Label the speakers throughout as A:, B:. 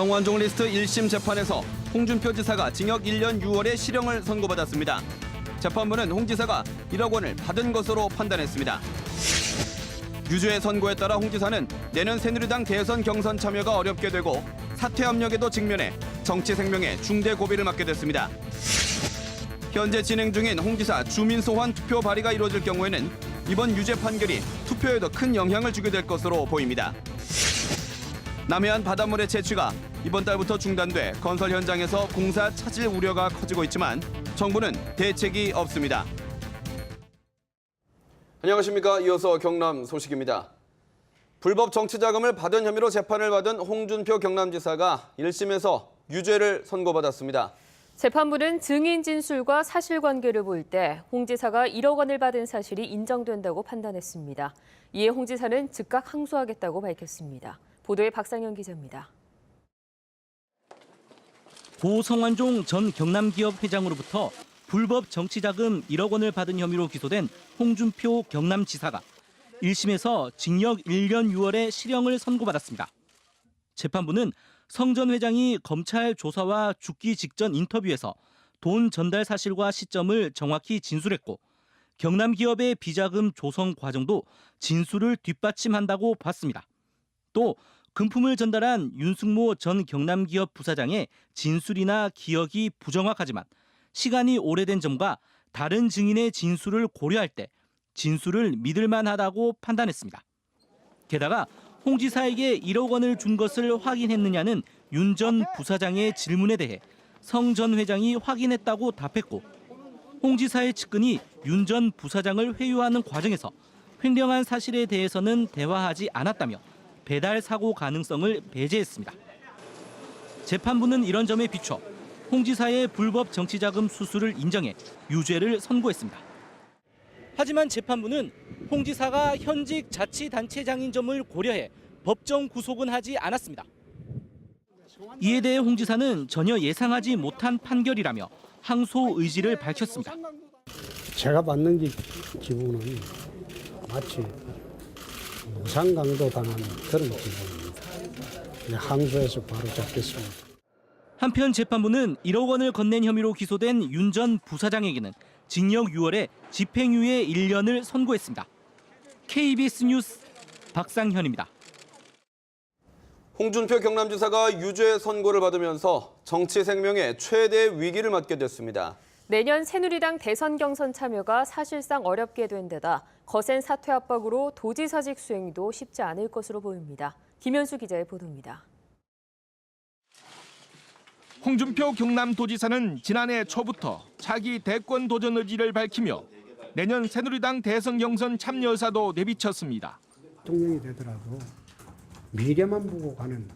A: 성완종 리스트 1심 재판에서 홍준표 지사가 징역 1년 6월에 실형을 선고받았습니다. 재판부는 홍 지사가 1억 원을 받은 것으로 판단했습니다. 유죄 선고에 따라 홍 지사는 내년 새누리당 대선 경선 참여가 어렵게 되고 사퇴 압력에도 직면해 정치 생명에 중대 고비를 맞게 됐습니다. 현재 진행 중인 홍 지사 주민 소환 투표 발의가 이루어질 경우에는 이번 유죄 판결이 투표에도 큰 영향을 주게 될 것으로 보입니다. 남해안 바닷물의 채취가 이번 달부터 중단돼 건설 현장에서 공사 차질 우려가 커지고 있지만 정부는 대책이 없습니다. 안녕하십니까. 이어서 경남 소식입니다. 불법 정치자금을 받은 혐의로 재판을 받은 홍준표 경남지사가 1심에서 유죄를 선고받았습니다.
B: 재판부는 증인 진술과 사실관계를 볼 때 홍 지사가 1억 원을 받은 사실이 인정된다고 판단했습니다. 이에 홍 지사는 즉각 항소하겠다고 밝혔습니다. 보도에 박상현 기자입니다.
C: 고 성완종 전 경남기업 회장으로부터 불법 정치자금 1억 원을 받은 혐의로 기소된 홍준표 경남지사가 1심에서 징역 1년 6월에 실형을 선고받았습니다. 재판부는 성 전 회장이 검찰 조사와 죽기 직전 인터뷰에서 돈 전달 사실과 시점을 정확히 진술했고 경남기업의 비자금 조성 과정도 진술을 뒷받침한다고 봤습니다. 또 금품을 전달한 윤승모 전 경남기업 부사장의 진술이나 기억이 부정확하지만 시간이 오래된 점과 다른 증인의 진술을 고려할 때 진술을 믿을 만하다고 판단했습니다. 게다가 홍 지사에게 1억 원을 준 것을 확인했느냐는 윤 전 부사장의 질문에 대해 성 전 회장이 확인했다고 답했고 홍 지사의 측근이 윤 전 부사장을 회유하는 과정에서 횡령한 사실에 대해서는 대화하지 않았다며 배달 사고 가능성을 배제했습니다. 재판부는 이런 점에 비춰 홍 지사의 불법 정치자금 수수를 인정해 유죄를 선고했습니다. 하지만 재판부는 홍 지사가 현직 자치단체장인 점을 고려해 법정 구속은 하지 않았습니다. 이에 대해 홍 지사는 전혀 예상하지 못한 판결이라며 항소 의지를 밝혔습니다.
D: 제가 받는 기분은 마치 무상강도 당한 그런 기분입니다. 항소해서 바로 잡겠습니다.
C: 한편 재판부는 1억 원을 건넨 혐의로 기소된 윤 전 부사장에게는 징역 6월에 집행유예 1년을 선고했습니다. KBS 뉴스 박상현입니다.
A: 홍준표 경남지사가 유죄 선고를 받으면서 정치 생명의 최대 위기를 맞게 됐습니다.
B: 내년 새누리당 대선 경선 참여가 사실상 어렵게 된 데다 거센 사퇴 압박으로 도지사직 수행도 쉽지 않을 것으로 보입니다. 김현수 기자의 보도입니다.
E: 홍준표 경남도지사는 지난해 초부터 차기 대권 도전 의지를 밝히며 내년 새누리당 대선 경선 참여 의사도 내비쳤습니다.
D: 대통령이 되더라도 미래만 보고 가는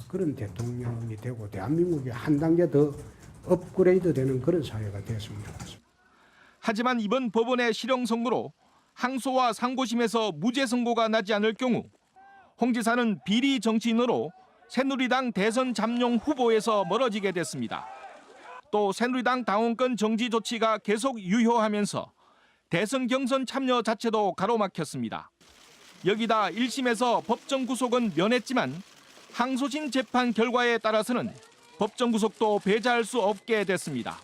D: 그런 대통령이 되고 대한민국이 한 단계 더 업그레이드 되는 그런 사회가 됐으면 좋겠습니다.
E: 하지만 이번 법원의 실형 선고로 항소와 상고심에서 무죄 선고가 나지 않을 경우 홍 지사는 비리 정치인으로 새누리당 대선 잠룡 후보에서 멀어지게 됐습니다. 또 새누리당 당원권 정지 조치가 계속 유효하면서 대선 경선 참여 자체도 가로막혔습니다. 여기다 1심에서 법정 구속은 면했지만 항소심 재판 결과에 따라서는 법정 구속도 배제할 수 없게 됐습니다.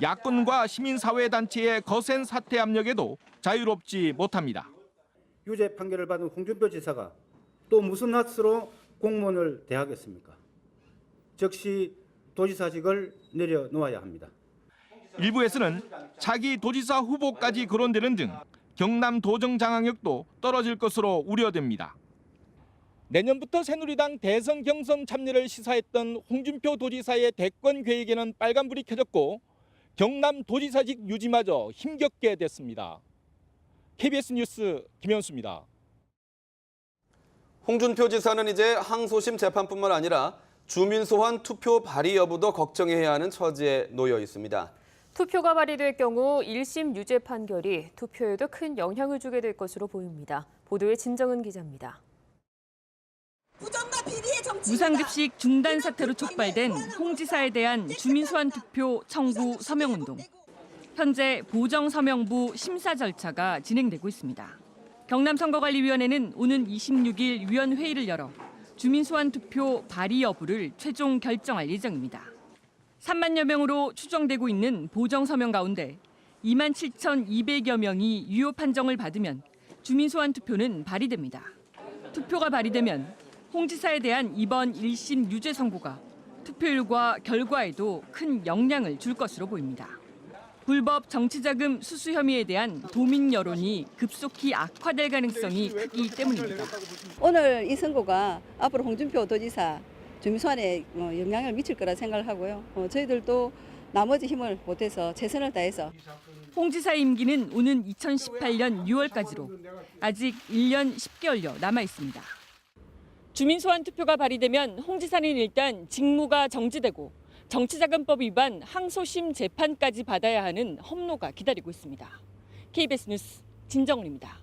E: 야권과 시민사회단체의 거센 사퇴 압력에도 자유롭지 못합니다.
F: 유죄 판결을 받은 홍준표 지사가 또 무슨 낯으로 공무원을 대하겠습니까? 즉시 도지사직을 내려놓아야 합니다.
E: 일부에서는 차기 도지사 후보까지 거론되는 등 경남 도정 장악력도 떨어질 것으로 우려됩니다. 내년부터 새누리당 대선 경선 참여를 시사했던 홍준표 도지사의 대권 계획에는 빨간불이 켜졌고 경남 도지사직 유지마저 힘겹게 됐습니다. KBS 뉴스 김현수입니다.
A: 홍준표 지사는 이제 항소심 재판뿐만 아니라 주민 소환 투표 발의 여부도 걱정해야 하는 처지에 놓여 있습니다.
B: 투표가 발의될 경우 1심 유죄 판결이 투표에도 큰 영향을 주게 될 것으로 보입니다. 보도에 진정은 기자입니다.
G: 무상급식 중단 사태로 촉발된 홍 지사에 대한 주민소환 투표 청구 서명운동. 현재 보정서명부 심사 절차가 진행되고 있습니다. 경남선거관리위원회는 오는 26일 위원회의를 열어 주민소환 투표 발의 여부를 최종 결정할 예정입니다. 3만여 명으로 추정되고 있는 보정 서명 가운데 27,200여 명이 유효 판정을 받으면 주민소환 투표는 발의됩니다. 투표가 발의되면 홍 지사에 대한 이번 1심 유죄 선고가 투표율과 결과에도 큰 영향을 줄 것으로 보입니다. 불법 정치자금 수수 혐의에 대한 도민 여론이 급속히 악화될 가능성이 크기 때문입니다.
H: 오늘 이 선고가 앞으로 홍준표 도지사 주민소환에 영향을 미칠 거라 생각을 하고요. 저희들도 나머지 힘을 보태서 최선을 다해서.
G: 홍 지사 임기는 오는 2018년 6월까지로 아직 1년 10개월여 남아 있습니다. 주민소환 투표가 발의되면 홍 지사는 일단 직무가 정지되고 정치자금법 위반 항소심 재판까지 받아야 하는 험로가 기다리고 있습니다. KBS 뉴스 진정훈입니다.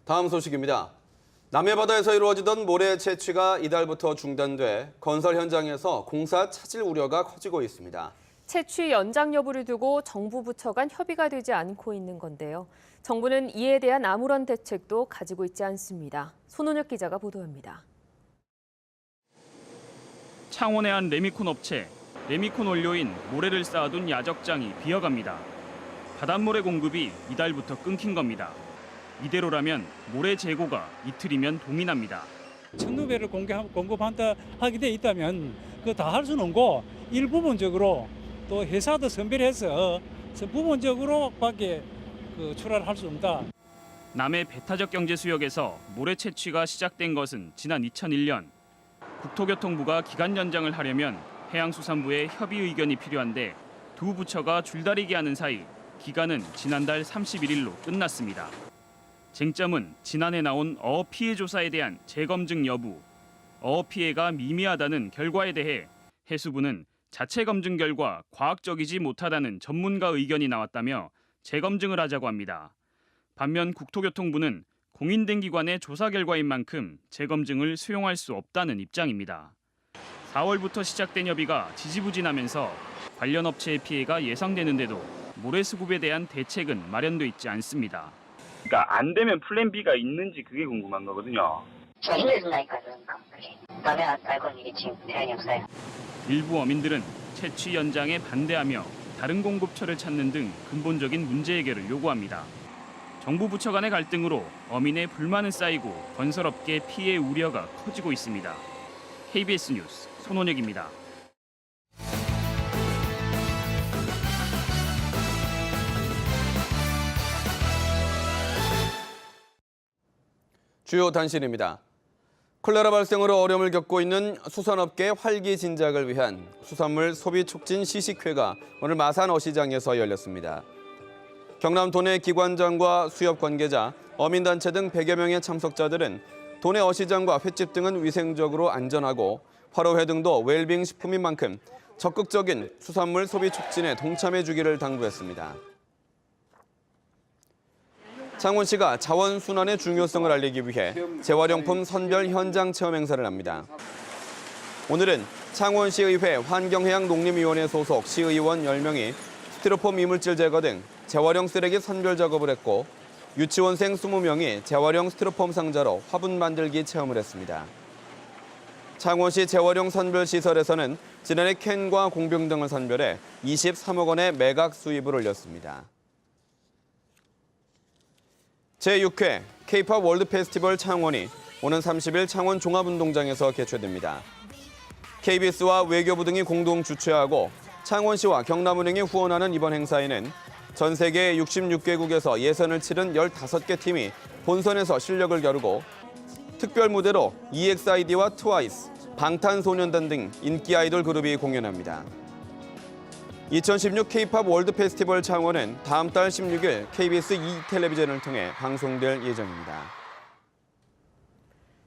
A: 다음 소식입니다. 남해바다에서 이루어지던 모래 채취가 이달부터 중단돼 건설 현장에서 공사 차질 우려가 커지고 있습니다.
B: 채취 연장 여부를 두고 정부 부처 간 협의가 되지 않고 있는 건데요. 정부는 이에 대한 아무런 대책도 가지고 있지 않습니다. 손원혁 기자가 보도합니다.
I: 창원의 한 레미콘 업체, 레미콘 원료인 모래를 쌓아둔 야적장이 비어갑니다. 바닷모래 공급이 이달부터 끊긴 겁니다. 이대로라면 모래 재고가 이틀이면 동이 납니다.
J: 천루배를 공급한다 하게 돼 있다면 그거 다 할 수는 없고 일부분적으로 또 회사도 선별해서 부분적으로밖에 출하를 수 없다.
I: 남해 배타적 경제 수역에서 모래 채취가 시작된 것은 지난 2001년. 국토교통부가 기간 연장을 하려면 해양수산부의 협의 의견이 필요한데 두 부처가 줄다리기 하는 사이 기간은 지난달 31일로 끝났습니다. 쟁점은 지난해 나온 어업 피해 조사에 대한 재검증 여부. 어업 피해가 미미하다는 결과에 대해 해수부는 자체 검증 결과 과학적이지 못하다는 전문가 의견이 나왔다며 재검증을 하자고 합니다. 반면 국토교통부는 공인된 기관의 조사 결과인 만큼 재검증을 수용할 수 없다는 입장입니다. 4월부터 시작된 협의가 지지부진하면서 관련 업체의 피해가 예상되는데도 모래 수급에 대한 대책은 마련돼 있지 않습니다.
K: 그러니까 안 되면 플랜 B가 있는지 그게 궁금한 거거든요.
L: 저 힘들다니까 그러니까 그게. 남의 알고는 이게 지금 대안이 없어요.
I: 일부 어민들은 채취 연장에 반대하며 다른 공급처를 찾는 등 근본적인 문제 해결을 요구합니다. 정부 부처 간의 갈등으로 어민의 불만은 쌓이고 건설업계 피해 우려가 커지고 있습니다. KBS 뉴스 손원혁입니다.
A: 주요 단신입니다. 콜레라 발생으로 어려움을 겪고 있는 수산업계의 활기 진작을 위한 수산물 소비 촉진 시식회가 오늘 마산 어시장에서 열렸습니다. 경남 도내 기관장과 수협 관계자, 어민단체 등 100여 명의 참석자들은 도내 어시장과 횟집 등은 위생적으로 안전하고 화로회 등도 웰빙 식품인 만큼 적극적인 수산물 소비 촉진에 동참해 주기를 당부했습니다. 창원시가 자원순환의 중요성을 알리기 위해 재활용품 선별 현장 체험 행사를 합니다. 오늘은 창원시의회 환경해양농림위원회 소속 시의원 10명이 스티로폼 이물질 제거 등 재활용 쓰레기 선별 작업을 했고 유치원생 20명이 재활용 스티로폼 상자로 화분 만들기 체험을 했습니다. 창원시 재활용 선별 시설에서는 지난해 캔과 공병 등을 선별해 23억 원의 매각 수입을 올렸습니다. 제6회 K-POP 월드 페스티벌 창원이 오는 30일 창원 종합운동장에서 개최됩니다. KBS와 외교부 등이 공동 주최하고 창원시와 경남은행이 후원하는 이번 행사에는 전 세계 66개국에서 예선을 치른 15개 팀이 본선에서 실력을 겨루고 특별 무대로 EXID와 트와이스, 방탄소년단 등 인기 아이돌 그룹이 공연합니다. 2016 K-POP 월드 페스티벌 창원은 다음 달 16일 KBS 2텔레비전을 통해 방송될 예정입니다.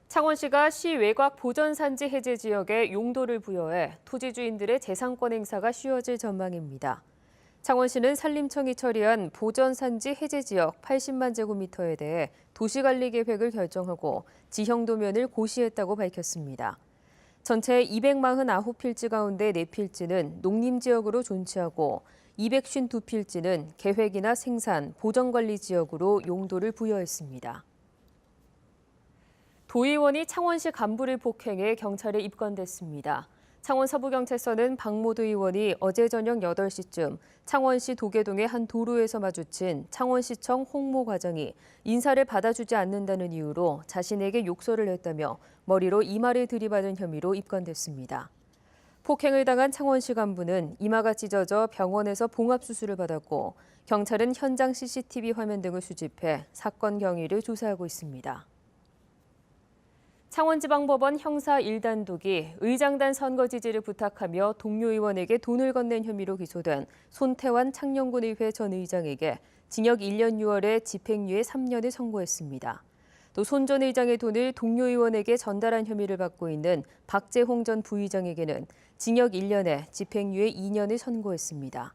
B: 창원시가 시 외곽 보전산지 해제 지역에 용도를 부여해 토지 주인들의 재산권 행사가 쉬워질 전망입니다. 창원시는 산림청이 처리한 보전산지 해제 지역 80만 제곱미터에 대해 도시관리 계획을 결정하고 지형 도면을 고시했다고 밝혔습니다. 전체 249필지 가운데 4필지는 농림지역으로 존치하고 252필지는 계획이나 생산, 보전관리 지역으로 용도를 부여했습니다. 도의원이 창원시 간부를 폭행해 경찰에 입건됐습니다. 창원 서부경찰서는 박모도 의원이 어제 저녁 8시쯤 창원시 도계동의 한 도로에서 마주친 창원시청 홍모 과장이 인사를 받아주지 않는다는 이유로 자신에게 욕설을 했다며 머리로 이마를 들이받은 혐의로 입건됐습니다. 폭행을 당한 창원시 간부는 이마가 찢어져 병원에서 봉합수술을 받았고 경찰은 현장 CCTV 화면 등을 수집해 사건 경위를 조사하고 있습니다. 창원지방법원 형사 1단독이 의장단 선거 지지를 부탁하며 동료 의원에게 돈을 건넨 혐의로 기소된 손태환 창녕군의회 전 의장에게 징역 1년 6월에 집행유예 3년을 선고했습니다. 또 손 전 의장의 돈을 동료 의원에게 전달한 혐의를 받고 있는 박재홍 전 부의장에게는 징역 1년에 집행유예 2년을 선고했습니다.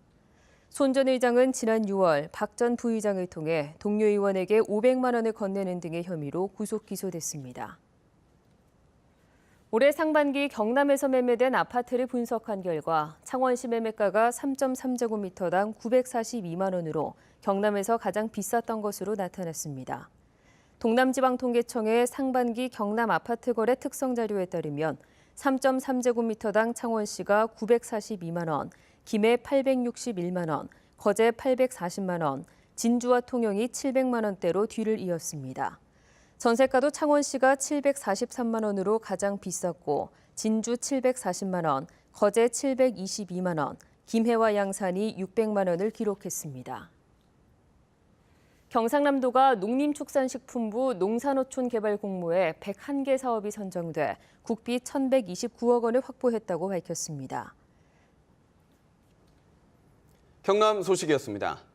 B: 손 전 의장은 지난 6월 박 전 부의장을 통해 동료 의원에게 500만 원을 건네는 등의 혐의로 구속 기소됐습니다. 올해 상반기 경남에서 매매된 아파트를 분석한 결과 창원시 매매가가 3.3제곱미터당 942만 원으로 경남에서 가장 비쌌던 것으로 나타났습니다. 동남지방통계청의 상반기 경남 아파트 거래 특성 자료에 따르면 3.3제곱미터당 창원시가 942만 원, 김해 861만 원, 거제 840만 원, 진주와 통영이 700만 원대로 뒤를 이었습니다. 전세가도 창원시가 743만 원으로 가장 비쌌고 진주 740만 원, 거제 722만 원, 김해와 양산이 600만 원을 기록했습니다. 경상남도가 농림축산식품부 농산어촌 개발 공모에 101개 사업이 선정돼 국비 1,129억 원을 확보했다고 밝혔습니다.
A: 경남 소식이었습니다.